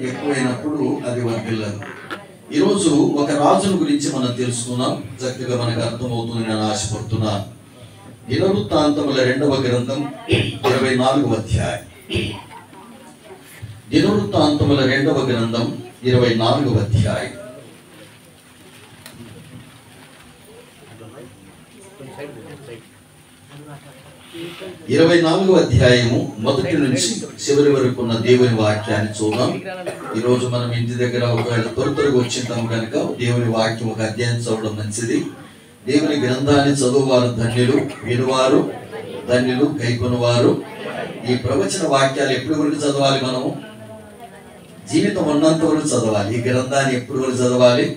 ఎక్కువైనప్పుడు అది వర్ధిల్లదు. ఈరోజు ఒక రాజును గురించి మనం తెలుసుకున్నాం. చక్కగా మనకు అర్థమవుతుంది నేను ఆశపడుతున్నాను. దినవృత్తాంతముల 2వ గ్రంథం 24వ అధ్యాయం. దినవృత్తాంతముల 2వ గ్రంథం 24వ అధ్యాయం. ఇరవై 24వ అధ్యాయము మొదటి నుంచి చివరి వరకు ఉన్న దేవుని వాక్యాన్ని చూద్దాం. ఈరోజు మనం ఇంటి దగ్గర ఒకవేళ త్వరగా వచ్చింటాం కనుక దేవుని వాక్యం ఒక అధ్యాయం చదవడం మంచిది. దేవుని గ్రంథాన్ని చదువువారు ధన్యులు, వినువారు ధన్యులు, గైకొనువారు. ఈ ప్రవచన వాక్యాలు ఎప్పటి వరకు చదవాలి? మనము జీవితం ఉన్నంత వరకు చదవాలి. ఈ గ్రంథాన్ని ఎప్పటి వరకు చదవాలి?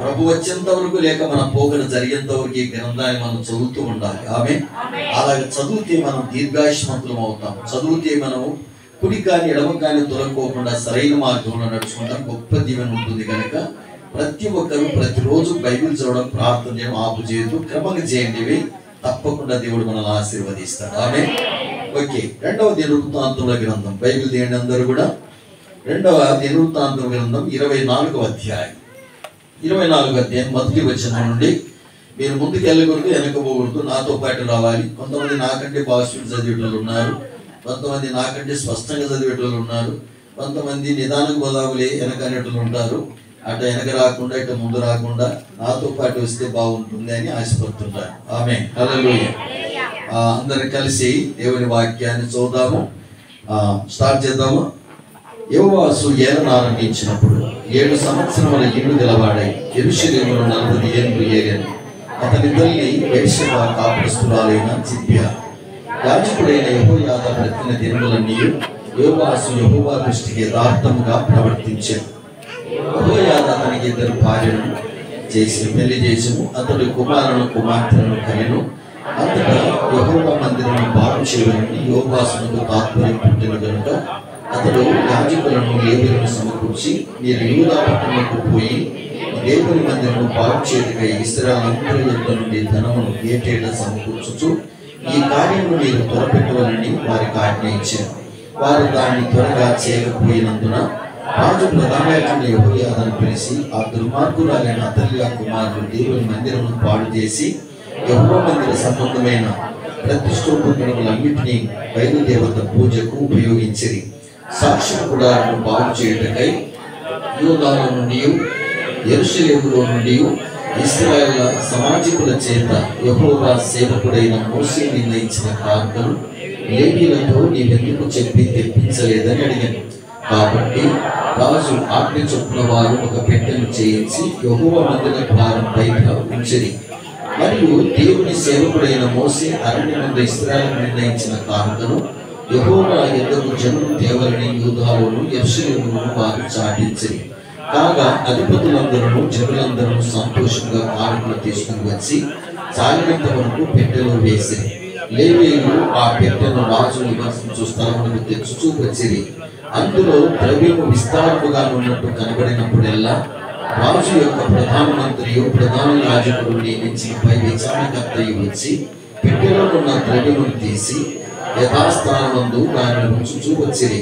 ప్రభు వచ్చేంత వరకు, లేక మన పోగడ జరిగేంత వరకు ఈ గ్రంథాన్ని మనం చదువుతూ ఉండాలి. అలాగే చదివితే మనం దీర్ఘాయుష్మంతులం అవుతాం. చదివితే మనం కుడి కానీ ఎడమ కానీ తొలగకోకుండా సరైన మార్గంలో నడుచుకుంటాం. గొప్ప దీవెన ఉంటుంది కనుక ప్రతి ఒక్కరూ ప్రతిరోజు బైబిల్ చదవడం, ప్రార్థన చేయడం ఆపు చేయదు, క్రమంగా చేయండి. తప్పకుండా దేవుడు మనల్ని ఆశీర్వదిస్తాడు. ఓకే, 2వ దినవృత్తాంతముల గ్రంథం బైబిల్ తీయండి అందరూ కూడా. 2వ దినవృత్తాంతముల గ్రంథం 24వ అధ్యాయం. 24వ అధ్యాయం మొదటి వచనం నుండి. మీరు ముందుకు వెళ్ళకూడదు, వెనకపోకూడదు, నాతో పాటు రావాలి. కొంతమంది నాకంటే పాజిటివ్ చదివేటోళ్ళు ఉన్నారు, కొంతమంది నాకంటే స్పష్టంగా చదివేటోళ్ళు ఉన్నారు, కొంతమంది నిదానం గోదాములే వెనకనేటోళ్ళు ఉంటారు. అటు వెనక రాకుండా ఇటు ముందు రాకుండా నాతో పాటు వస్తే బాగుంటుంది అని ఆశపడుతుంటారు. ఆమేన్, హల్లెలూయా. అందరు కలిసి దేవుని వాక్యాన్ని చూద్దాము. స్టార్ట్ చేద్దాము. యెహోవాసు ఏలన ఆరంభించినప్పుడు 7 సంవత్సరముల ఇల్లు గలవాడై యెరూషలేములో 40 ఏళ్ళు ఏలాను. అతని తల్లి బెర్షెబా కాపురస్తురాలైన జిబ్యా. యాజకుడైన యెహోయాదా బ్రతికిన దినములన్నీ యోవాసు యెహోవా దృష్టికి యథార్థముగా ప్రవర్తించాడు. యెహోయాదా అతనికి 2 భార్యలను చేసి పెళ్లి చేసెను. అతడు కుమారులను కుమార్తెలను కనెను. అంతటా యెహోవా మందిరమును బాగు చేయాలని యోవాసునకు తాత్పర్యం పుట్టిన కనుక అతడు యాజకులను లేవీయులను సమకూర్చి, మీరు యూదా పట్టణములకు పోయి దేవుని మందిరమును బాగు చేయటకై ఇశ్రాయేలు యొద్ద నుండి ధనమును ఏటేటా సమకూర్చుచు ఈ కార్యమును మీరు త్వరపెట్టవాలని వారికి ఆజ్ఞయించారు. వారు దాన్ని త్వరగా చేయకపోయినందున రాజు ప్రధాన యాజకుడైన యెహోయాదాను పిలిచి, ఆ దుర్మార్గురాలైన అతల్యా కుమారుడు దేవుని మందిరమును పాడు చేసి యెహోవా మందిర సంబంధమైన ప్రతిష్ఠోపకరణములన్నిటినీ బయలుదేవత పూజకు ఉపయోగించిరి. సాక్ష్య గుడారమును బాగు చేయుటకై యూదాలో నుండి యెరూషలేములో నుండి ఇశ్రాయేలు సమాజకుల చేత యెహోవా సేవకుడైన మోషే నిర్ణయించిన కానుకను లేవీయులతో నీవెందుకు చెప్పి తెప్పించలేదని అడిగాను. కాబట్టి రాజు ఆజ్ఞ చొప్పున వారు ఒక పెట్టెను చేయించి యెహోవా మందిర ద్వారం బయట ఉంచిరి. మరియు దేవుని సేవకుడైన మోషే అరణ్యమందు ఇశ్రాయేలు నిర్ణయించిన కానుకను యెహోవా యొద్దకు జనులు తేవలని యూదాలోను యెరూషలేములోను వారు చాటించిరి. కాగా అధిపతులందరూ జనులందరూ సంతోషంగా కానుకలు తీసుకుని వచ్చి చాలినంత వరకు పెట్టెలో వేసిరి. లేవీయులు ఆ పెట్టెను రాజు నివసించు స్థలమునకు తెచ్చుచూ వచ్చిరి. అందులో ద్రవ్యము విస్తారముగా ఉన్నట్టు కనబడినప్పుడెల్లా రాజు యొక్క ప్రధానమంత్రియు ప్రధాన యాజకుడు నియమించిన పై విచారణకర్తయు వచ్చి పెట్టెలో ఉన్న ద్రవ్యమును తీసి యథాస్థానమందు దాన్ని ఉంచుచూ వచ్చిరి.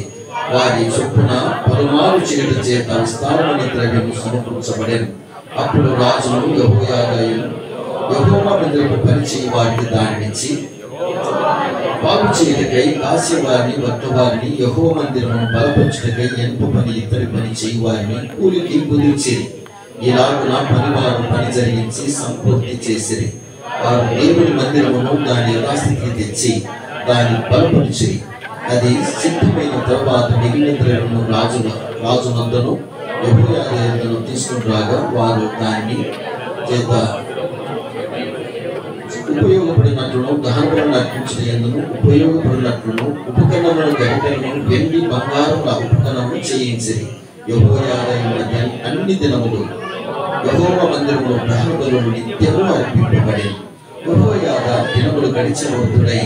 వారి చొప్పున పలుమారు చేయట చేత విస్తారమైన ద్రవ్యము సమకూర్చబడెను. అప్పుడు రాజును యెహోవా మందిరపు పరిచయ వారికి దానినిచ్చి బాగు చేయటకై కాసేవారిని వర్తవారిని యెహోవా మందిరమును బలపరచుటకై ఎనుపు పని ఇద్దరి పని చేయువారిని కూలికి కుదిర్చిరి. ఇలాగున పనివారు పని జరిగించి సంపూర్తి చేసిరి. వారు దేవుని మందిరమును దాని యథాస్థితికి తెచ్చి దాన్ని బలపరిచిరి. అది సిద్ధమైన తర్వాత మిగిలిన ద్రవ్యమును రాజునందను యెహోయాదాను తీసుకుని రాగా వారు దాన్ని చేత ఉపయోగపడినట్లును దహనబడులను అర్పించినందును ఉపయోగపడినట్లును ఉపకరణములను గరిటెలను వెండి బంగారముల ఉపకరణములు చేయించిరి. యెహోయాదా అన్ని దినములు యెహోవా మందిరములో దహన బలులు నిత్యము అర్పింపబడేది. యెహోయాదా దినములు గడిచిన వృద్ధుడై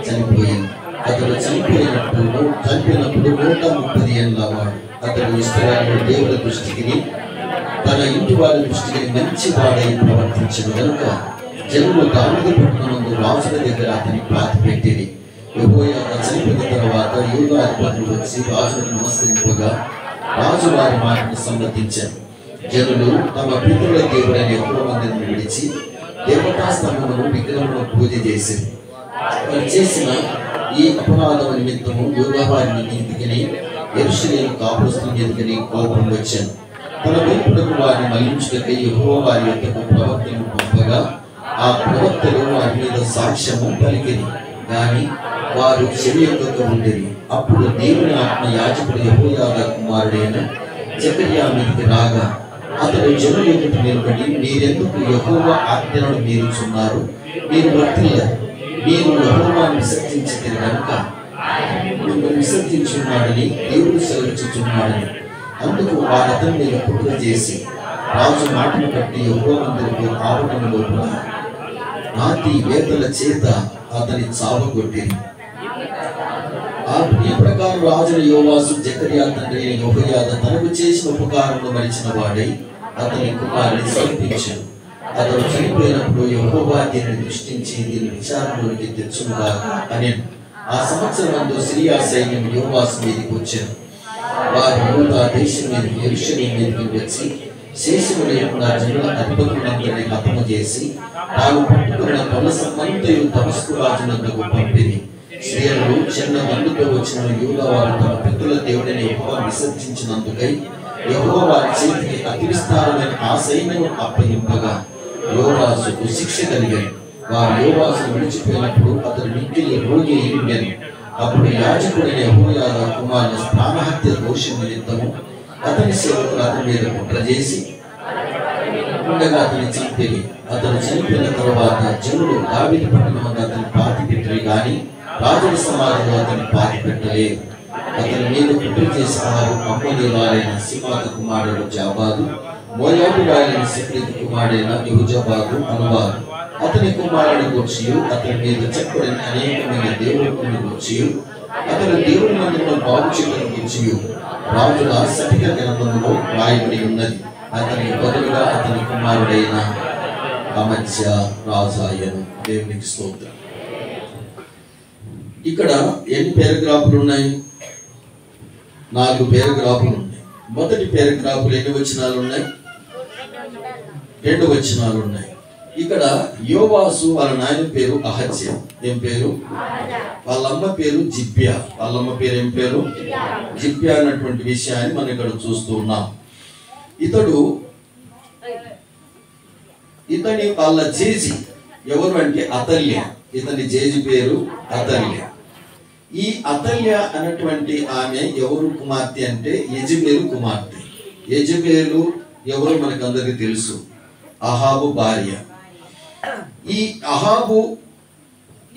చనిపోయింది. అతడు చనిపోయినప్పుడు 130 ఏళ్ళ వాడు. అతడు ఇశ్రాయేలు దేవుల దృష్టికి తన ఇంటి వారి దృష్టికి మంచి వాడై ప్రవర్తించను కనుక జనులు దావీదు పట్టణమందు రాజుల దగ్గర అతని పాతి పెట్టిరి. యెహోయాదా చనిపోయిన తర్వాత యూదా అధిపతులు వచ్చి రాజులకు నమస్కరింపగా రాజు వారి మాటను సమ్మతించారు. జనులు తమ పితరుల దేవుడైన యెహోవా మందిరమును విడిచి దేవతా స్తంభమును విగ్రహమును పూజ చేశారు. వారు చేసిన ఈ అపరాధం నిమిత్తము యూదా వారి మీదికిని యెరూషలేము కాపురస్తుల మీదికిని కోపం వచ్చాను. తన వైపునకు వారిని మళ్లించుటకై యెహోవా వారి యొద్దకు ప్రవక్తలను పంపగా ఆ ప్రవక్తలు వారి మీద సాక్ష్యము పలికిరి, గాని వారు చెవియొక్కక ఉండేది. అప్పుడు దేవుని ఆత్మ యాజకుడు యెహోయాదా కుమారుడైన జెకర్యా మీదికి రాగా అతడు జనుల ఎదుట నిలబడి, మీరెందుకు యెహోవా ఆజ్ఞలను మీరుచున్నారు? మీరు వర్తిల్లారు. మీరు యెహోవాను విసర్జించితిరి గనుక మిమ్మల్ని విసర్జించున్నాడని దేవుడు సెలవిచ్చుచున్నాడని. అందుకు వారు అతని మీద కుట్ర చేసి రాజు మాటను బట్టి యెహోవా మందిరపు ఆవరణ లోపల నాటి వేతల చేత అతని చావగొట్టింది. ఈ ప్రకారం రాజుల యోవాసు జెకర్యా తండ్రి యెహోయాదా తనకు చేసిన ఉపకారమును మరిచిన వాడై అతని కుమారుని సమర్పించాడు. అతడు చనిపోయినప్పుడు యెహోవా దీనిని దృష్టించి దీని విచారణలోనికి తెచ్చునుగా అని. ఆ సంవత్సరమందు సిరియా సైన్యం యోవాసు మీదకి వచ్చారు. వారు యూదా దేశం మీద యెరూషలేము మీదకి వచ్చి శేషము లేకుండా జనుల అధిపతులందరినీ హతము చేసి తాను పట్టుకున్న పలసమంతయు దమస్కు రాజునందుకు పంపిణీ. స్త్రీలు చిన్న దండుతో వచ్చిన యూదా వారు తమ పితరుల దేవుడిని యెహోవా విసర్జించినందుకై యెహోవా వారి చేతికి అతి విస్తారమైన ఆ సైన్యము అప్పగింపగా యోవాసుకు శిక్ష కలిగాయి. వారు యోవాసును విడిచిపోయినప్పుడు అతడు మిక్కిలి రోగి అయ్యాడు. అప్పుడు యాజకుడైన యెహోయాదా కుమారుని ప్రాణహత్య దోషం నిమిత్తము అతని సేవకులు అతని మీద కుట్ర చేసి ఉండగా అతని చంపిరి. అతను చనిపోయిన తర్వాత జనులు దావీదు పట్టణమందు అతని పాతి పెట్టిరి, గాని రాజుల సమాధిలో అతని పాతి పెట్టలేదు. అతని మీద కుట్ర చేసిన వారు అమ్మోనీయులైన సిమాత కుమారుడు జాబాదు, మోయాబీయులైన సిక్రీతు కుమారుడైన యెహోజాబాదు అనువారు. అతని కుమారుని గూర్చియు అతని మీద చెప్పబడిన అనేకమైన దేవుని గూర్చియు అతని దేవుని మందిరమును బాగు చేయడం గూర్చియు రాజుల శతిక గ్రంథములో రాయబడి ఉన్నది. అతని బదులుగా అతని కుమారుడైన అమజ్యా రాజాయను. దేవునికి స్తోత్రం. ఇక్కడ ఎన్ని పారాగ్రాఫ్లు ఉన్నాయి? 4 పారాగ్రాఫ్లు ఉన్నాయి. మొదటి పారాగ్రాఫ్లు ఎన్ని వచనాలు ఉన్నాయి? 2 వచనాలు ఉన్నాయి. ఇక్కడ యోవాసు వాళ్ళ నాయన పేరు అహజ్యా. ఏం పేరు? వాళ్ళ అమ్మ పేరు జిబ్యా. వాళ్ళ అమ్మ పేరు ఏం పేరు? జిబ్యా అన్నటువంటి విషయాన్ని మనం ఇక్కడ చూస్తూ ఉన్నాం. ఇతని వాళ్ళ జేజి ఎవరు అంటే అతల్య. ఇతని జేజి పేరు అతల్య. ఈ అతల్య అన్నటువంటి ఆమె ఎవరు కుమార్తె అంటే యెజబేలు కుమార్తె. యెజబేలు ఎవరు మనకందరికీ తెలుసు, అహాబు భార్య. ఈ అహాబు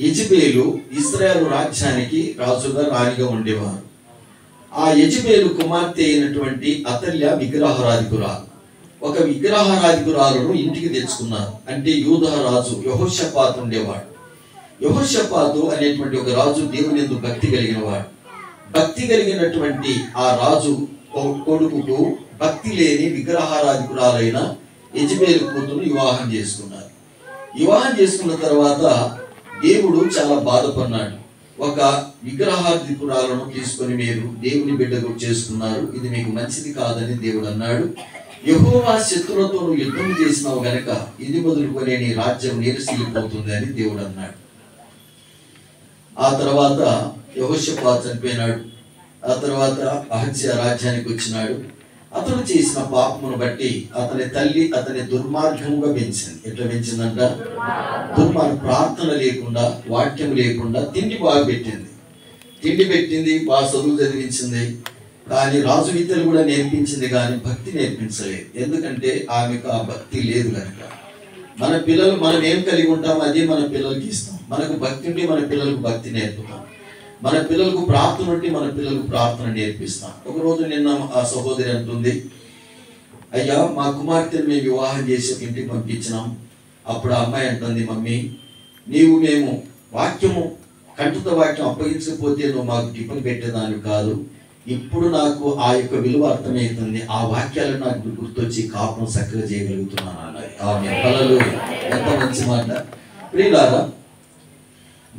యెజబేలు ఇశ్రాయేలు రాజ్యానికి రాజుగా రాణిగా ఉండేవారు. ఆ యెజబేలు కుమార్తె అయినటువంటి అతల్య విగ్రహారాధికురాలు. ఒక విగ్రహారాధికురాలను ఇంటికి తెచ్చుకున్నారు. అంటే యూదా రాజు యెహోషాపాతు ఉండేవాడు. యెహోషాపాతు అనేటువంటి ఒక రాజు దేవుని యందు భక్తి కలిగిన వాడు. భక్తి కలిగినటువంటి ఆ రాజు కొడుకుకు భక్తి లేని విగ్రహారాధికురాలైన యెజబేలు కూతురు వివాహం చేసుకున్నారు. వివాహం చేసుకున్న తర్వాత దేవుడు చాలా బాధపడినాడు. ఒక విగ్రహాధికురాలను తీసుకొని మీరు దేవుని బిడ్డకు చేసుకున్నారు, ఇది మీకు మంచిది కాదని దేవుడు అన్నాడు. యెహోవా శత్రువులతో నువ్వు యుద్ధం చేసినావు గనక ఇది మొదలుకొని నీ రాజ్యం నీరసిల్లిపోతుంది అని దేవుడు అన్నాడు. ఆ తర్వాత యెహోషాపాతు చనిపోయినాడు. ఆ తర్వాత అహజ్యా రాజ్యానికి వచ్చినాడు. అతను చేసిన పాపమును బట్టి అతని తల్లి అతని దుర్మార్గముగా పెంచింది. ఎట్లా పెంచిందంట? ప్రార్థన లేకుండా, వాక్యం లేకుండా తిండి బాగా పెట్టింది. తిండి పెట్టింది, బాగా చదువు చదివించింది. కానీ రాజు విద్యలు కూడా నేర్పించింది, కానీ భక్తి నేర్పించలేదు. ఎందుకంటే ఆమెకు ఆ భక్తి లేదు కనుక. మన పిల్లలు మనం ఏం కలిగి ఉంటాం అదే మన పిల్లలకి ఇస్తాం. మనకు భక్తి ఉంటే మన పిల్లలకు భక్తి నేర్పుతాం. మన పిల్లలకు ప్రార్థన ఉంటే మన పిల్లలకు ప్రార్థన నేర్పిస్తాం. ఒకరోజు నిన్న ఆ సహోదరి అంటుంది, అయ్యా మా కుమార్తెను మేము వివాహం చేసి ఇంటికి పంపించినాం. అప్పుడు ఆ అమ్మాయి అంటుంది, మమ్మీ మేము వాక్యము కంఠత వాక్యం అప్పగించకపోతే నువ్వు మాకు టిఫిన్ పెట్టేదాన్ని కాదు. ఇప్పుడు నాకు ఆ యొక్క విలువ అర్థమవుతుంది. ఆ వాక్యాలు నాకు గుర్తొచ్చి కాపును చక్కగా చేయగలుగుతున్నాను అన్నది. ఆమె కళలు ఎంత మంచి మాట. ప్రియులారా,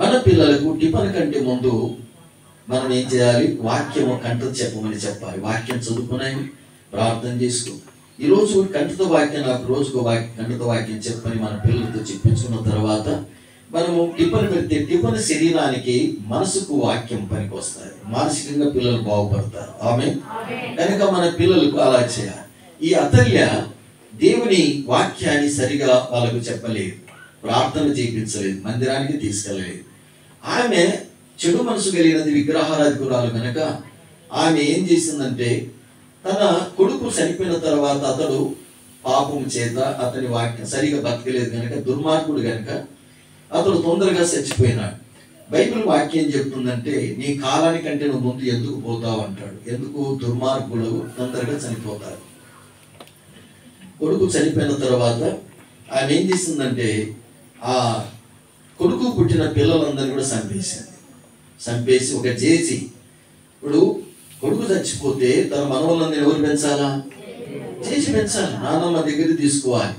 మన పిల్లలకు టిఫిన్ కంటే ముందు మనం ఏం చేయాలి? వాక్యము కంటతో చెప్పమని చెప్పాలి. వాక్యం చదువుకున్నాయి, ప్రార్థన చేసుకో. ఈరోజు కంటతో వాక్యం, నాకు రోజుకు కంటతో వాక్యం చెప్పని మన పిల్లలతో చెప్పించుకున్న తర్వాత మనము టిఫిన్ పెడితే టిఫిన్ శరీరానికి, మనసుకు వాక్యం పనికి వస్తుంది. మానసికంగా పిల్లలు బాగుపడతారు. ఆమె కనుక మన పిల్లలకు అలా చేయాలి. ఈ అతల్య దేవుని వాక్యాన్ని సరిగా వాళ్ళకు చెప్పలేదు, ప్రార్థన చేయించలేదు, మందిరానికి తీసుకెళ్ళలేదు. ఆమె చెడు మనసు కలిగినది, విగ్రహారాధికురాలు కనుక ఆమె ఏం చేసిందంటే, తన కొడుకు చనిపోయిన తర్వాత అతడు పాపం చేత అతని వాక్యం సరిగా బతకలేదు కనుక, దుర్మార్గుడు కనుక అతడు తొందరగా చచ్చిపోయినాడు. బైబిల్ వాక్యం చెప్తుందంటే, నీ కాలానికంటే నువ్వు ముందు ఎందుకు పోతావు అంటాడు. ఎందుకు? దుర్మార్గులు తొందరగా చనిపోతారు. కొడుకు చనిపోయిన తర్వాత ఆమె ఏం చేసిందంటే, ఆ కొడుకు పుట్టిన పిల్లలందరినీ కూడా చంపేసి ఒక చేసి, ఇప్పుడు కొడుకు చచ్చిపోతే తన మనవలందరినీ ఎవరు పెంచాలా? చేసి పెంచాలి. నాన్నమ్మ దగ్గర తీసుకోవాలి.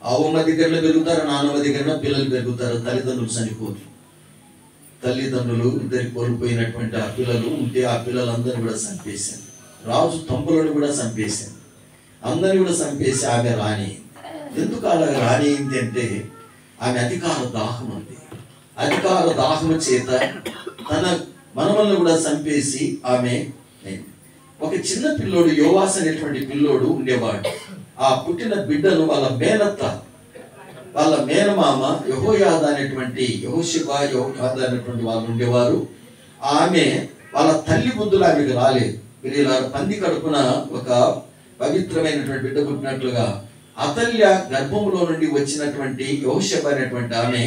అవ్వమ్మ దగ్గరలో పెరుగుతారు, నాన్నమ్మ దగ్గర పిల్లలు పెరుగుతారు. తల్లిదండ్రులు చనిపోరు. తల్లిదండ్రులు ఇద్దరు కోల్పోయినటువంటి ఆ పిల్లలు ఉంటే ఆ పిల్లలందరినీ కూడా చంపేశాను. రాజు తమ్ములను కూడా చంపేశాను. అందరినీ కూడా చంపేసి ఆమె రాణి. ఎందుకు అలా రానియింది అంటే, ఆమె అధికార దాహం ఉంది. అధికార దాహం చేత తన మనవలను కూడా చంపేసి ఆమె, ఒక చిన్న పిల్లోడు యోవాస్ అనేటువంటి పిల్లోడు ఉండేవాడు. ఆ పుట్టిన బిడ్డను వాళ్ళ మేనత్త, వాళ్ళ మేనమామ యెహోయాద అనేటువంటి, యెహోషాబాద్ అనేటువంటి వాళ్ళు ఉండేవారు. ఆమె వాళ్ళ తల్లి బుద్ధులు ఆమెకు రాలేదు. వీళ్ళ పంది కడుపున ఒక పవిత్రమైనటువంటి బిడ్డ పుట్టినట్లుగా అతల్య గర్భములో నుండి వచ్చినటువంటి యెహోషాబాద్ అనేటువంటి ఆమె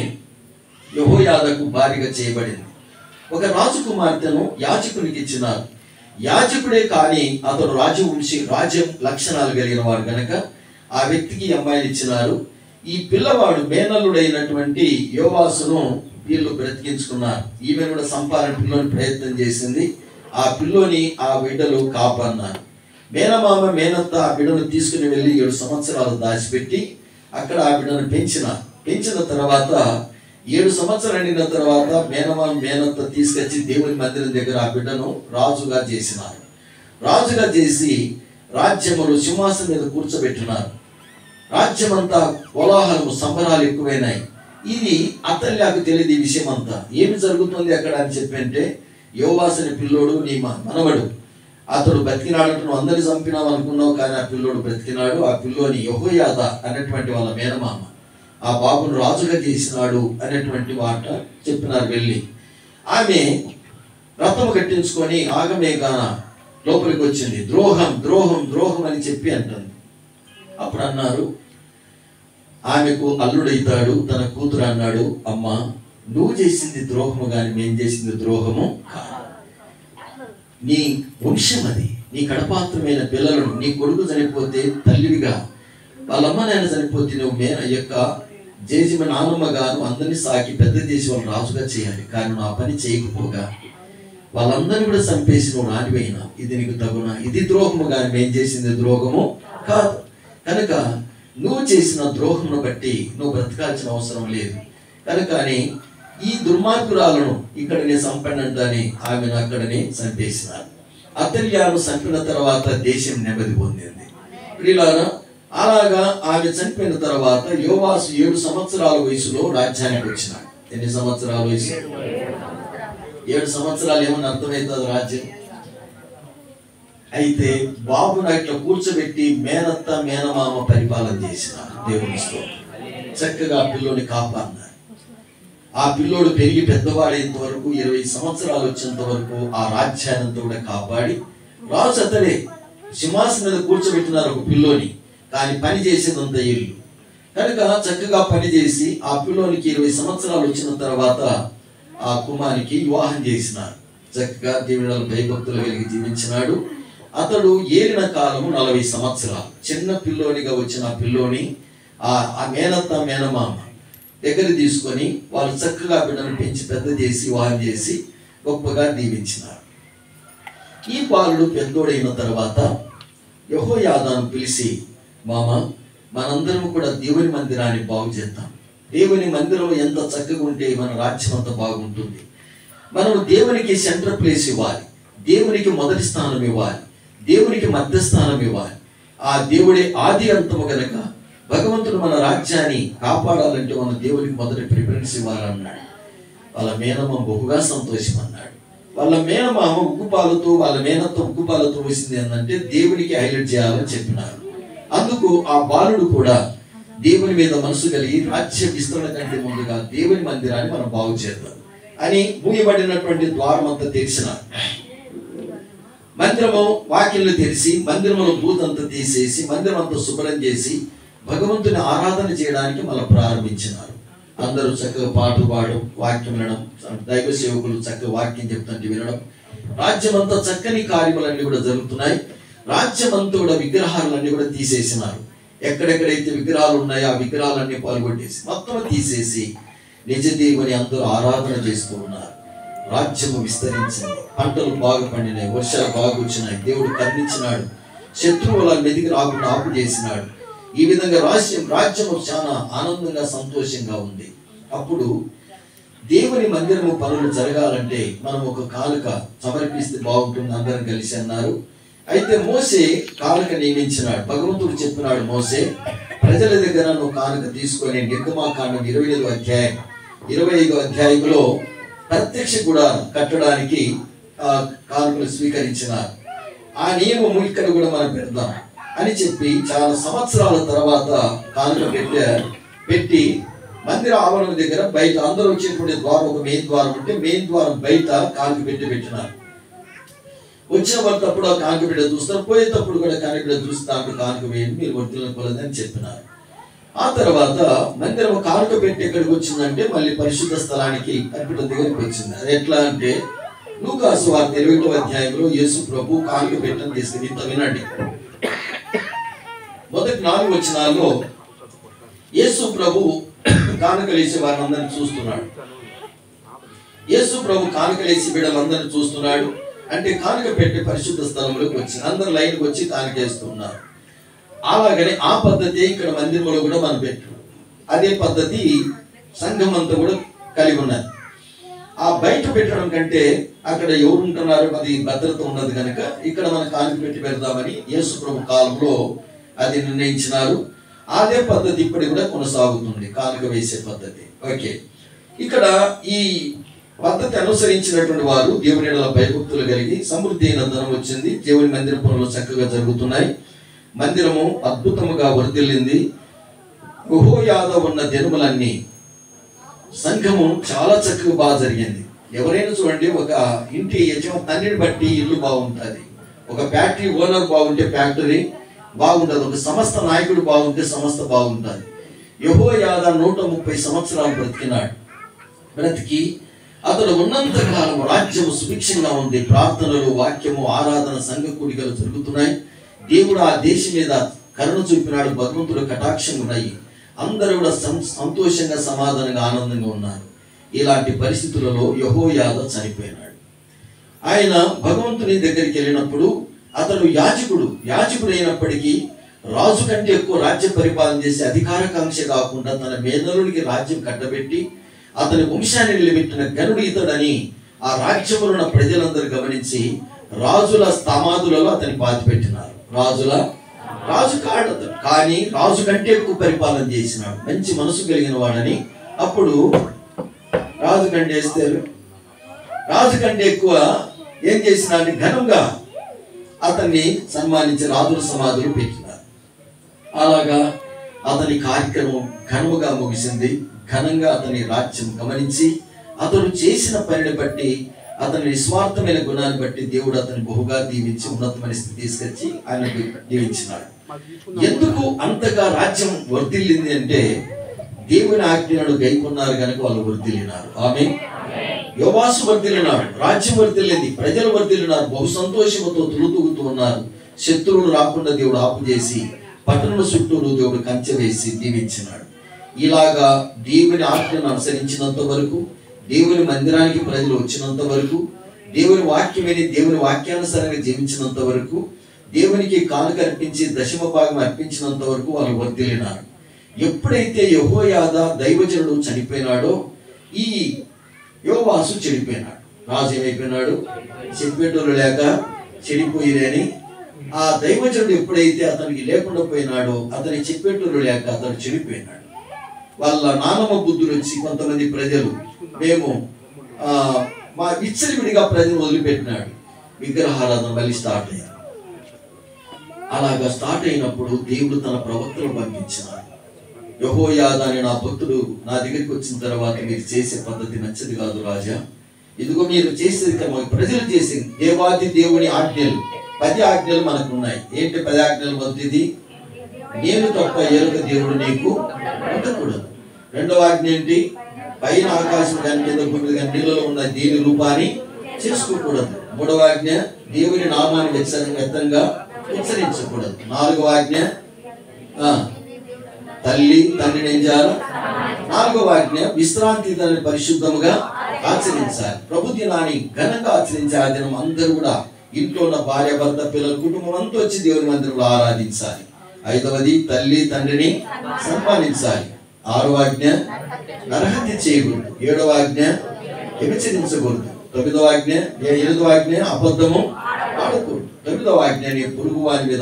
యెహోయాదకు భార్యగా చేయబడింది. ఒక రాజకుమార్తెను యాజకునికి ఇచ్చినారు. యాజకుడే కానీ అతడు రాజ్యం లక్షణాలు కలిగిన వాడు కనుక ఆ వ్యక్తికి అమ్మాయిని ఇచ్చినారు. ఈ పిల్లవాడు మేనల్లుడైనటువంటి యోవాసును వీళ్ళు బ్రతికించుకున్నారు. ఈమె కూడా సంపాదన పిల్లోని ప్రయత్నం చేసింది. ఆ పిల్లోని ఆ బిడ్డలు కాపాడినారు. మేనమామ మేనత్త ఆ బిడ్డను తీసుకుని వెళ్ళి 7 సంవత్సరాలు దాచిపెట్టి అక్కడ ఆ బిడ్డను పెంచిన తర్వాత 7 సంవత్సరాలు నిండిన తర్వాత మేనమామ మేనత్త తీసుకొచ్చి దేవుని మందిరం దగ్గర ఆ బిడ్డను రాజుగా చేసినారు. రాజుగా చేసి రాజ్యములు సింహాసనం మీద కూర్చోబెట్టినారు. రాజ్యమంతా కోలాహలము, సంబరాలు ఎక్కువైనాయి. ఇది అతల్యాకు తెలియదు ఈ విషయం అంతా. ఏమి జరుగుతుంది అక్కడ అని చెప్పి అంటే, యోవాస్ అనే పిల్లోడు నీ మనవడు, అతడు బ్రతికినాడంటే నువ్వు అందరిని చంపినావు అనుకున్నావు, కానీ ఆ పిల్లోడు బ్రతికినాడు. ఆ పిల్లోని యెహోయాద అనేటువంటి వాళ్ళ మేనమామ ఆ బాబును రాజుగా చేసినాడు అనేటువంటి మాట చెప్పినారు. వెళ్ళి ఆమె రథము కట్టించుకొని ఆగమేఘాన లోపలికి వచ్చింది. ద్రోహం ద్రోహం ద్రోహం అని చెప్పి అంటుంది. అప్పుడు అన్నారు, ఆమెకు అల్లుడైతాడు తన కూతురు అన్నాడు, అమ్మ నువ్వు చేసింది ద్రోహము కానీ మేము చేసింది ద్రోహము కాదు. నీ వంశం అది, నీ కడపాత్రమైన పిల్లలను, నీ కొడుకు చనిపోతే తల్లివిగా, వాళ్ళమ్మ నాయన చనిపోతే నువ్వు యొక్క జేజిమ నానమ్మగాను అందరినీ సాకి పెద్ద చేసి వాళ్ళు రాజుగా చేయాలి. కానీ నువ్వు ఆ పని చేయకపోగా వాళ్ళందరినీ కూడా చంపేసి నువ్వు రానిపోయినా ఇది నీకు తగునా? ఇది ద్రోహము కానీ మేము చేసింది ద్రోహము కాదు. కనుక నువ్వు చేసిన ద్రోహమును బట్టి నువ్వు బ్రతకాల్సిన అవసరం లేదు. కనుకని ఈ దుర్మార్గురాలను ఇక్కడ నేను చంపనంటని ఆమెను అక్కడనే చంపేసినారు. అతల్యాను చంపిన తర్వాత దేశం నెమ్మది పొందింది. ప్రియులారా, అలాగా ఆమె చనిపోయిన తర్వాత యోవాసు 7 సంవత్సరాల వయసులో రాజ్యానికి వచ్చినాడు. ఎన్ని సంవత్సరాల వయసు? 7 సంవత్సరాలు. ఏమని అర్థమవుతుంది రాజ్యం? అయితే బాబును అట్లా కూర్చోబెట్టి మేనత్త మేనమామ పరిపాలన చేసినారు. దేవునితో చక్కగా పిల్లోని కాపాడినారు. ఆ పిల్లోడు పెరిగి పెద్దవాడైనంత వరకు 20 సంవత్సరాలు వచ్చేంత వరకు ఆ రాజ్యాన్ని కూడా కాపాడి రాజు అతడే సింహాసనం మీద కూర్చోబెట్టినారు ఒక పిల్లోని. కానీ పని చేసేదంత ఇల్లు కనుక చక్కగా పనిచేసి ఆ పిల్లోనికి 20 సంవత్సరాలు వచ్చిన తర్వాత ఆ కుమారికి వివాహం చేసినారు. చక్కగా దేవుని భయభక్తులు కలిగి జీవించినాడు. అతడు ఏలిన కాలము 40 సంవత్సరాలు. చిన్న పిల్లోనిగా వచ్చిన ఆ పిల్లోని ఆ మేనత్త మేనమామ దగ్గర తీసుకొని వాళ్ళు చక్కగా బిడ్డను పెంచి పెద్ద చేసి వివాహం చేసి గొప్పగా దీవించినారు. ఈ బాలుడు పెద్దోడైన తర్వాత యెహోయాదాను పిలిచి, మామ మనందరం కూడా దేవుని మందిరాన్ని బాగు చేద్దాం, దేవుని మందిరం ఎంత చక్కగా ఉంటే మన రాజ్యం అంత బాగుంటుంది. మనం దేవునికి సెంటర్ ప్లేస్ ఇవ్వాలి, దేవునికి మొదటి స్థానం ఇవ్వాలి, దేవునికి మధ్య స్థానం ఇవ్వాలి. ఆ దేవుడే ఆది అంతము గనక భగవంతుడు మన రాజ్యాన్ని కాపాడాలంటే మన దేవునికి మొదటి ప్రిఫరెన్స్ ఇవ్వాలన్నాడు. వాళ్ళ మేనమ్మ బహుగా సంతోషమన్నాడు. వాళ్ళ మేనమామ ఉగ్గుపాలతో, వాళ్ళ మేనత్త ఉగ్గుపాలతో వేసింది ఏంటంటే దేవునికి హైలైట్ చేయాలని చెప్పినారు. అందుకు ఆ బాలుడు కూడా దేవుని మీద మనసు కలిగి రాజ్య విస్తరణ కంటే ముందుగా దేవుని మందిరాన్ని మనం బాగు చేద్దాం అని మూయబడినటువంటి ద్వారం అంతా తెరిచినారు. మందిరము వాకిళ్ళు తెరిచి మందిరములో భూతంతా తీసేసి మందిరం అంతా శుభ్రం చేసి భగవంతుని ఆరాధన చేయడానికి మళ్ళీ ప్రారంభించినారు. అందరూ చక్కగా పాటలు పాడడం, వాక్యం వినడం, దైవ సేవకులు చక్కగా వాక్యం చెప్తుంటే వినడం, రాజ్యమంతా చక్కని కార్యములన్నీ కూడా జరుగుతున్నాయి. రాజ్యమంతా కూడా విగ్రహాలన్నీ కూడా తీసేసినారు. ఎక్కడెక్కడైతే విగ్రహాలు ఉన్నాయో ఆ విగ్రహాలన్నీ పాల్గొట్టేసి మొత్తం తీసేసి నిజ దేవుని అందరూ ఆరాధన చేస్తూ ఉన్నారు. రాజ్యము విస్తరించింది, పంటలు బాగా పండినాయి, వర్షాలు బాగా వచ్చినాయి, దేవుడు కరుణించినాడు, శత్రువుల మెదికి రాకుండా ఆపు చేసినాడు. ఈ విధంగా రాజ్యము చాలా ఆనందంగా సంతోషంగా ఉంది. అప్పుడు దేవుని మందిరము పనులు జరగాలంటే మనం ఒక కానుక సమర్పిస్తే బాగుంటుంది అందరం కలిసి అన్నారు. అయితే మోసే కానుక నియమించినాడు. భగవంతుడు చెప్పినాడు, మోసే ప్రజల దగ్గర నువ్వు కానుక తీసుకొని నిర్గమాకాండం 25వ అధ్యాయంలో ప్రత్యక్ష గుడారం కట్టడానికి కానుకలు స్వీకరించినారు. ఆ నియమము ఇక్కడ కూడా మనం పెడదాం అని చెప్పి చాలా సంవత్సరాల తర్వాత కానుక పెట్టి మందిర ఆవరణ దగ్గర బయట అందరూ వచ్చేటువంటి ద్వారం, ఒక మెయిన్ ద్వారం ఉంటే మెయిన్ ద్వారం బయట కానుక పెట్టినారు. వచ్చిన వాళ్ళు తప్పుడు ఆ కానుక బిడ్డ చూస్తారు, పోయేటప్పుడు కూడా కానుక బిడ్డ చూసి దాంట్లో కానుక వేయండి, మీరు వర్తిల్లని కొలదని చెప్పినారు. ఆ తర్వాత మందిరం కానుక పెట్టి ఎక్కడికి వచ్చిందంటే మళ్ళీ పరిశుద్ధ స్థలానికి అర్పిత దగ్గరికి వచ్చింది. అది ఎట్లా అంటే లూకాసు వార్త 20వ అధ్యాయంలో యేసు ప్రభు కానుక పెట్టని తీసుకుని వినండి. మొదటి 4 వచనాల్లో యేసు ప్రభు కానుకలేసి వారిని అందరిని చూస్తున్నాడు. యేసు ప్రభు కానుకలేసి బిడ్డలందరినీ చూస్తున్నాడు. అంటే కానుక పెట్టి పరిశుద్ధ స్థలంలోకి వచ్చింది. అందరు లైన్కి వచ్చి కానుకేస్తున్నారు. అలాగనే ఆ పద్ధతి ఇక్కడ మందిరంలో కూడా మనం పెట్టు, అదే పద్ధతి సంఘం అంతా కూడా కలిగి ఉన్నది. ఆ బయట పెట్టడం కంటే అక్కడ ఎవరు ఉంటున్నారు అది భద్రత ఉన్నది కనుక ఇక్కడ మనం కానుక పెట్టి పెడదామని యేసు ప్రభు కాలంలో అది నిర్ణయించినారు. అదే పద్ధతి ఇప్పటికి కూడా కొనసాగుతుంది, కానుక వేసే పద్ధతి. ఓకే, ఇక్కడ ఈ పద్ధతి అనుసరించినటువంటి వారు దేవుని ఎడల భయభక్తులు కలిగి సమృద్ధి అయిన ధనం వచ్చింది. దేవుని మందిర పనులు చక్కగా జరుగుతున్నాయి. మందిరము అద్భుతముగా వర్ధిల్లింది. యెహోయాదా ఉన్న దినములన్నీ సంఘము చాలా చక్కగా బాగా జరిగింది. ఎవరైనా చూడండి, ఒక ఇంటి యజమానిని బట్టి ఇల్లు బాగుంటుంది, ఒక ఫ్యాక్టరీ ఓనర్ బాగుంటే ఫ్యాక్టరీ బాగుంటుంది, ఒక సంస్థ నాయకుడు బాగుంటే సంస్థ బాగుంటుంది. యెహోయాదా 130 సంవత్సరాలు బ్రతికి అతడు ఉన్నంత కాలం రాజ్యము సుభిక్షంగా ఉంది. ప్రార్థనలు, వాక్యము, ఆరాధన, సంఘ కూడికలు జరుగుతున్నాయి. దేవుడు ఆ దేశం మీద కరుణ చూపినాడు. భగవంతుడు కటాక్షం ఉన్నాయి. అందరూ కూడా సంతోషంగా, సమాధానంగా, ఆనందంగా ఉన్నారు. ఇలాంటి పరిస్థితులలో యెహోయాదా చనిపోయినాడు. ఆయన భగవంతుని దగ్గరికి వెళ్ళినప్పుడు అతడు యాజకుడు అయినప్పటికీ రాజు కంటే ఎక్కువ రాజ్య పరిపాలన చేసే అధికారకాంక్ష కాకుండా తన మేనలునికి రాజ్యం కట్టబెట్టి అతని వంశాన్ని నిలబెట్టిన గనుడు ఇతడని ఆ రాజ్యములో ఉన్న ప్రజలందరూ గమనించి రాజుల స్థమాదులలో అతని పాతిపెట్టినారు. రాజు కాడు, కానీ రాజు కంటే ఎక్కువ పరిపాలన చేసినాడు, మంచి మనసు కలిగిన వాడని. అప్పుడు రాజు కంటే ఎక్కువ ఏం చేసినాడు, ఘనంగా అతన్ని సన్మానించి రాజుల సమాధులు పెట్టినారు. అలాగా అతని కార్యక్రమం ఘనముగా ముగిసింది. ఘనంగా అతని రాజ్యం గమనించి అతడు చేసిన పనిని బట్టి, అతని నిస్వార్థమైన గుణాన్ని బట్టి దేవుడు అతని బహుగా దీవించి ఉన్నతమైన స్థితి తీసుకొచ్చి ఆయన దీవించినాడు. ఎందుకు అంతగా రాజ్యం వర్ధిల్లింది అంటే దేవుని ఆజ్ఞను గైకొన్నారు కనుక వాళ్ళు వర్ధిల్లినారు. ఆమేన్. యోవాసు వర్ధిల్లినాడు, రాజ్యం వర్ధిల్లింది, ప్రజలు వర్ధిల్లినారు, బహు సంతోషంతో తులుతూగుతూ ఉన్నారు. శత్రువులు రాకుండా దేవుడు ఆపు చేసి పట్టణ చుట్టూరు దేవుడు కంచె వేసి దీవించినాడు. ఇలాగా దేవుని ఆజ్ఞను అనుసరించినంత వరకు, దేవుని మందిరానికి ప్రజలు వచ్చినంత వరకు, దేవుని వాక్యమని దేవుని వాక్యానుసారంగా జీవించినంత వరకు, దేవునికి కానుక అర్పించి దశమ భాగం అర్పించినంత వరకు వాళ్ళు వర్ధిల్లినారు. ఎప్పుడైతే యెహోయాదా దైవజనుడు చనిపోయినాడో ఈ యోవాసు చెడిపోయినాడు. రాజు ఏమైపోయినాడు? చెప్పేటోళ్ళు లేక చెడిపోయిరని ఆ దైవజనుడు ఎప్పుడైతే అతనికి లేకుండా పోయినాడో అతని చెప్పేటోళ్ళు లేక అతను చెడిపోయినాడు. వాళ్ళ నానమ్మ బుద్ధులు వచ్చి కొంతమంది ప్రజలు మేము మా విచ్చలవిడిగా ప్రజలు వదిలిపెట్టినాడు. విగ్రహారాధన మళ్ళీ స్టార్ట్ అయ్యారు. అలాగా స్టార్ట్ అయినప్పుడు దేవుడు తన ప్రవక్తలు పంపించినాడు. యెహోయాదా అనే నా భక్తుడు నా దగ్గరికి వచ్చిన తర్వాత మీరు చేసే పద్ధతి నచ్చది కాదు రాజా, ఇదిగో మీరు చేసేది ప్రజలు చేసేది దేవాది దేవుని ఆజ్ఞలు 10 ఆజ్ఞలు మనకు ఉన్నాయి. ఏంటి 10 ఆజ్ఞలు? మొదటిది, నేను తప్ప ఏలుక దేవుడు నీకు ఉండకూడదు. రెండవ ఆజ్ఞ ఏంటి? పైన ఆకాశం కానీ కింద భూమి కానీ నీళ్ళలో ఉన్న దీని రూపాన్ని చేసుకోకూడదు. మూడవ ఆజ్ఞ, దేవుని నామాన్ని వ్యక్తంగా ఉచ్చరించకూడదు. నాలుగవ ఆజ్ఞ, తల్లి తండ్రిని ఏం చేయాలి? నాలుగవ ఆజ్ఞ, విశ్రాంతి దాన్ని పరిశుద్ధముగా ఆచరించాలి. ప్రభు దినాన్ని ఘనంగా ఆచరించే ఆ దినం అందరూ కూడా ఇంట్లో ఉన్న భార్య భర్త పిల్లలు కుటుంబం అంతా వచ్చి దేవుని మందిరంలో ఆరాధించాలి. ఐదవది, తల్లి తండ్రిని సన్మానించాలి. ఆరవ ఆజ్ఞ, నరహత్య చేయకూడదు. ఏడవ ఆజ్ఞ, వ్యభిచరించకూడదు. ఎనిమిదవ ఆజ్ఞ, అబద్ధము ఆడకూడదు. 9వ ఆజ్ఞ, నీ పొరుగు వారి మీద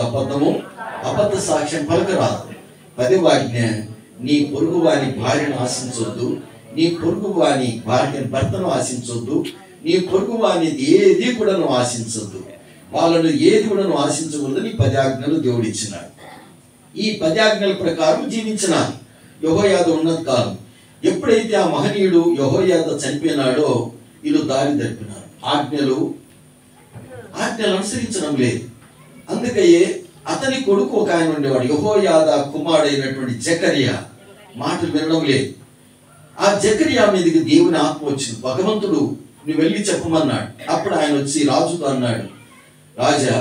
అబద్ధ సాక్ష్యం పలకరాదు. 10వ ఆజ్ఞ, నీ పొరుగు వారి భార్యను ఆశించొద్దు, నీ పొరుగు వాని భర్తను ఆశించొద్దు, నీ పొరుగు వాని ఏది కూడా నువ్వు ఆశించొద్దు, వాళ్ళను ఏది కూడా నువ్వు ఆశించకూడదని 10 ఆజ్ఞలు దేవుడు ఇచ్చినాడు. ఈ 10 ఆజ్ఞల ప్రకారం జీవించినారు యెహోయాదా ఉన్నత కాలం. ఎప్పుడైతే ఆ మహనీయుడు యెహోయాదా చనిపోయినాడో వీళ్ళు దారి తప్పినారు. ఆజ్ఞలు అనుసరించడం లేదు. అందుకయ్యే అతని కొడుకు ఒక ఆయన ఉండేవాడు, యెహోయాదా కుమారుడైనటువంటి జకరియా. మాటలు వినడం లేదు. ఆ జకరియా మీదకి దేవుని ఆత్మ వచ్చింది. భగవంతుడు నువ్వు వెళ్ళి చెప్పమన్నాడు. అప్పుడు ఆయన వచ్చి రాజుతో అన్నాడు, రాజా,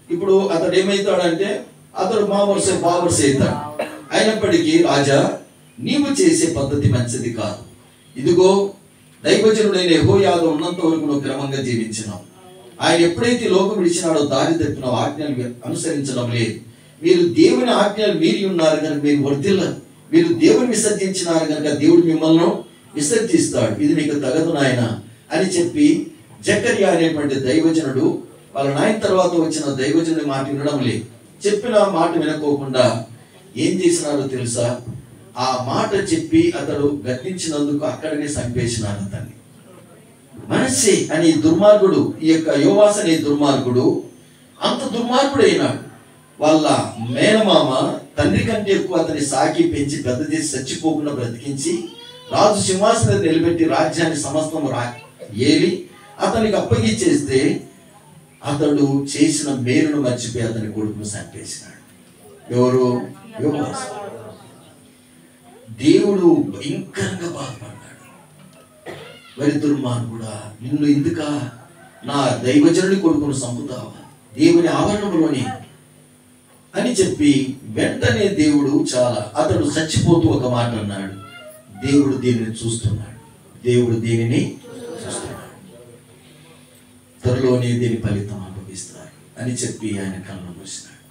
ఇప్పుడు అతడు ఏమవుతాడంటే అతడు బావర్స్ అవుతాడు. అయినప్పటికీ రాజా, నీవు చేసే పద్ధతి మంచిది కాదు. ఇదిగో దైవజనుడైన యెహోయాదా ఉన్నంత వరకు నువ్వు క్రమంగా జీవించినావు. ఆయన ఎప్పుడైతే లోకం విడిచినాడో దారి తప్పిన ఆజ్ఞలు అనుసరించడం లేదు. మీరు దేవుని ఆజ్ఞలు మీరి ఉన్నారు కనుక మీరు వర్ధిల్లరు. మీరు దేవుని విసర్జించినారు కనుక దేవుడు మిమ్మల్ని విసర్జిస్తాడు. ఇది మీకు తగదు నాయన అని చెప్పి జకరియా అనేటువంటి దైవజనుడు వాళ్ళ నాయన తర్వాత వచ్చిన దైవజనుడి మాట వినడం లేదు. చెప్పిన మాట వినకోకుండా ఏం చేసినారో తెలుసా? ఆ మాట చెప్పి అతడు గద్దించినందుకు అక్కడనే చంపేసినారు అతన్ని. మనస్సే అనే దుర్మార్గుడు, ఈ యొక్క యోవాస్ అనే దుర్మార్గుడు అంత దుర్మార్గుడు అయినాడు. వాళ్ళ మేనమామ తండ్రి కంటే ఎక్కువ అతన్ని సాకి పెంచి పెద్ద చేసి చచ్చిపోకుండా బ్రతికించి రాజు సింహాసనం నిలబెట్టి రాజ్యాన్ని సమస్తము ఏలి అతనికి అప్పగించేస్తే అతడు చేసిన మేలును మర్చిపోయి అతని కొడుకును చంపేసినాడు. ఎవరు? యోవాస్. దేవుడు భయంకరంగా బాధపడ్డాడు. మరి దుర్మార్గుడా, నిన్ను ఇందుక నా దైవజనుడి కొడుకును చంపుతావా దేవుని ఆవరణంలోని అని చెప్పి వెంటనే దేవుడు అతడు చచ్చిపోతూ ఒక మాట అన్నాడు, దేవుడు దీనిని చూస్తున్నాడు, దేవుడు దీనిని చూస్తున్నాడు, త్వరలోనే దీని ఫలితం అనుభవిస్తారు అని చెప్పి ఆయన కళ్ళు మూసినాడు.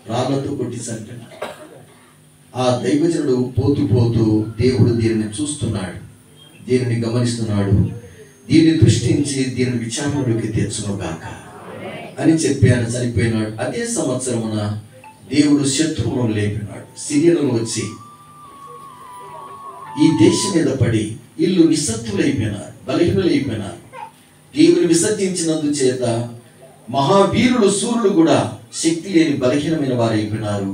రాళ్లతో కొట్టి చంపినాడు. ఆ దైవజనుడు పోతూ పోతూ దేవుడు దీనిని చూస్తున్నాడు, దీనిని గమనిస్తున్నాడు, దీన్ని దృష్టించి దీనిని విచారణలోకి తెచ్చునుగాక అని చెప్పి ఆయన చనిపోయినాడు. అదే సంవత్సరమున దేవుడు శత్రువులను లేపినాడు. సిరియనులు వచ్చి ఈ దేశం మీద పడి ఇల్లు నిస్సత్తులైపోయినారు, బలహీనులైపోయినారు. దేవుని విసర్జించినందు చేత మహావీరులు సూర్యులు కూడా శక్తి లేని బలహీనమైన వారు అయిపోయినారు.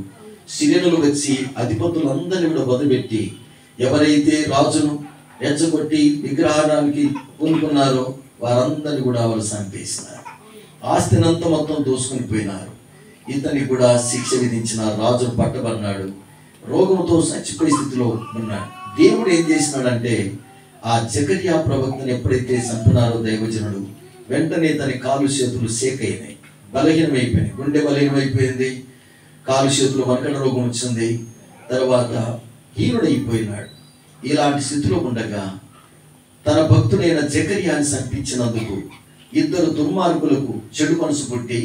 సిరియనులు వచ్చి అధిపతులందరినీ కూడా వదిలిపెట్టి ఎవరైతే రాజును రెచ్చగొట్టి విగ్రహానికి పూనుకున్నారో వారందరినీ కూడా వాళ్ళు చంపేసినారు. ఆస్తినంతా మొత్తం దోసుకుని పోయినారు. ఇతనికి కూడా శిక్ష విధించినారు. రాజును పట్టబడినాడు. రోగంతో చచ్చిపోయే స్థితిలో ఉన్నాడు. దేవుడు ఏం చేసినాడంటే ఆ జకరియా ప్రవక్తను ఎప్పుడైతే చంపినారో దైవజనుడు, వెంటనే తన కాలు చేతులు సేకైనాయి, బలహీనమైపోయినాయి. గుండె బలహీనమైపోయింది, కాలు చేతులు మరకడ రోగం వచ్చింది. తర్వాత హీనుడైపోయినాడు. ఇలాంటి స్థితిలో ఉండగా తన భక్తుడైన జకరియాని చంపించినందుకు ఇద్దరు దుర్మార్గులకు చెడు మనసు పుట్టి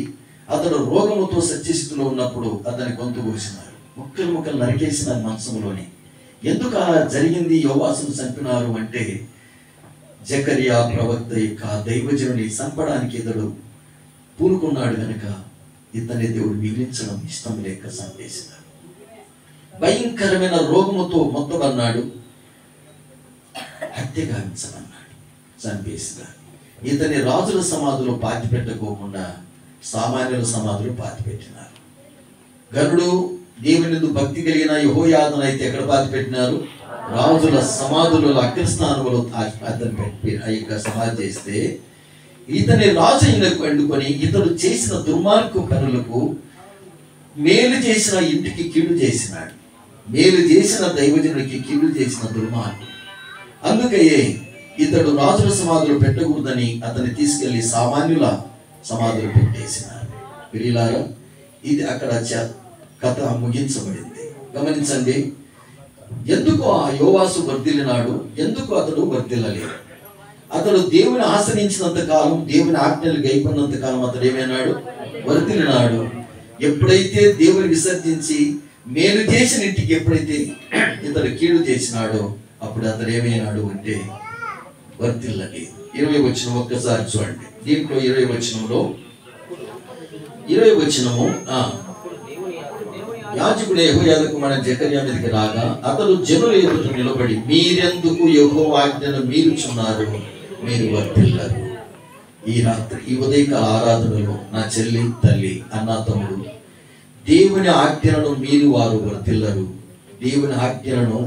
అతడు రోగముతో సత్యస్థితిలో ఉన్నప్పుడు అతని గొంతు కోసినారు. ముక్కలు నరికేసిన మంచంలోనే. ఎందుకు అలా జరిగింది, యోవాసును చంపినారు అంటే జకరియా ప్రవక్త యొక్క దైవజనుని చంపడానికి ఇతడు పూనుకున్నాడు కనుక ఇతని దేవుడు మిగిలించడం ఇష్టం లేక చంపేసినాడు. భయంకరమైన రోగముతో మొత్తమన్నాడు, హత్య గావించమన్నాడు, చంపేసినాడు. ఇతని రాజుల సమాధిలో పాతి పెట్టకోకుండా సామాన్యుల సమాధిలో పాతి పెట్టినారు. గరుడు దేవుని భక్తి కలిగిన యెహోయాదాను అయితే ఎక్కడ పాతి పెట్టినారు? రాజుల సమాధులలో అగ్రస్థానంలో అతను పెట్టి ఆ యొక్క సమాధి చేస్తే ఇతని రాజు అయినకు వండుకొని ఇతడు చేసిన దుర్మార్గ పనులకు మేలు చేసిన ఇంటికి కీడు చేసినాడు. మేలు చేసిన దైవజనుడికి కీడు చేసిన దుర్మార్గుడు. అందుకే ఇతడు రాజుల సమాధులు పెట్టకూడదని అతన్ని తీసుకెళ్లి సామాన్యుల సమాధులు పెట్టేసినారు. వీరిలారా ఇది అక్కడ కథ ముగించబడింది. గమనించండి, ఎందుకు ఆ యోవాసు వర్ధిల్లినాడు, ఎందుకు అతడు వర్ధిల్లలేదు? అతడు దేవుని ఆశ్రయించినంత కాలం, దేవుని ఆజ్ఞలు గైకొన్నంత కాలం అతడు ఏమైనాడు? వర్ధిల్లినాడు. ఎప్పుడైతే దేవుని విసర్జించి మేలు చేసిన ఇంటికి ఎప్పుడైతే ఇతడు కీడు చేసినాడో అప్పుడు అతడు ఏమైనాడు అంటే వర్ధిల్లలేదు. 20వ వచనం ఒక్కసారి చూడండి. దీంట్లో 20వ వచనంలో 20వ వచనము యాజకుడు యెహోయాదా కుమారుడు జకర్యా మీదకి రాగా అతడు జనుల ఎదుట నిలబడి, మీరెందుకు యెహోవా ఆజ్ఞను మీరుచున్నారు, మీరు వర్ధిల్లరు. ఈ రాత్రి ఈ ఉదయకాల ఆరాధనలో నా చెల్లి, తల్లి, అన్న, తమ్ముడు, దేవుని ఆజ్ఞలను మీరు వారు వర్ధిల్లరు. దేవుని ఆజ్ఞలను